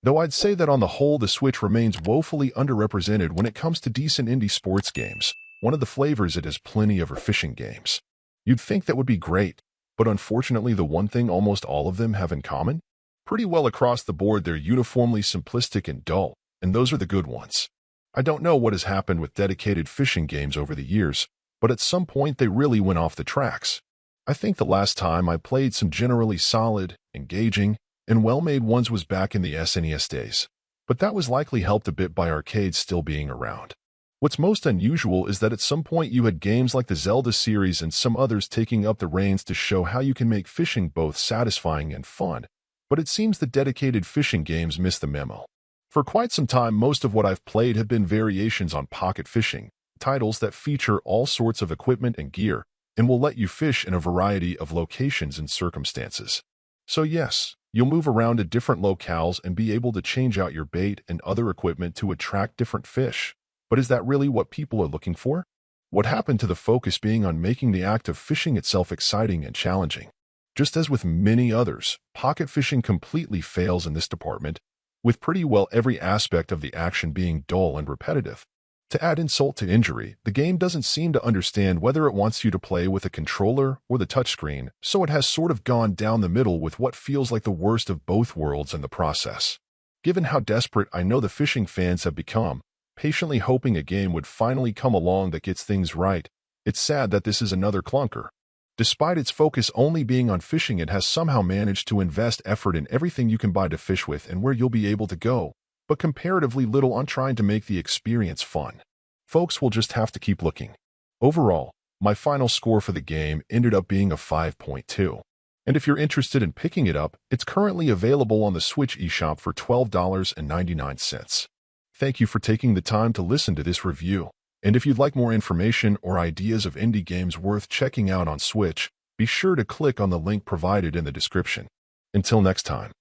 Though I'd say that on the whole the Switch remains woefully underrepresented when it comes to decent indie sports games. One of the flavors it has plenty of are fishing games. You'd think that would be great, but unfortunately the one thing almost all of them have in common? Pretty well across the board they're uniformly simplistic and dull, and those are the good ones. I don't know what has happened with dedicated fishing games over the years, but at some point they really went off the tracks. I think the last time I played some generally solid, engaging, and well-made ones was back in the SNES days, but that was likely helped a bit by arcades still being around. What's most unusual is that at some point you had games like the Zelda series and some others taking up the reins to show how you can make fishing both satisfying and fun, but it seems the dedicated fishing games miss the memo. For quite some time, most of what I've played have been variations on pocket fishing, titles that feature all sorts of equipment and gear, and will let you fish in a variety of locations and circumstances. So yes, you'll move around to different locales and be able to change out your bait and other equipment to attract different fish. But is that really what people are looking for? What happened to the focus being on making the act of fishing itself exciting and challenging? Just as with many others, pocket fishing completely fails in this department, with pretty well every aspect of the action being dull and repetitive. To add insult to injury, the game doesn't seem to understand whether it wants you to play with a controller or the touchscreen, so it has sort of gone down the middle with what feels like the worst of both worlds in the process. Given how desperate I know the fishing fans have become, patiently hoping a game would finally come along that gets things right, it's sad that this is another clunker. Despite its focus only being on fishing, it has somehow managed to invest effort in everything you can buy to fish with and where you'll be able to go, but comparatively little on trying to make the experience fun. Folks will just have to keep looking. Overall, my final score for the game ended up being a 5.2. And if you're interested in picking it up, it's currently available on the Switch eShop for $12.99. Thank you for taking the time to listen to this review. And if you'd like more information or ideas of indie games worth checking out on Switch, be sure to click on the link provided in the description. Until next time.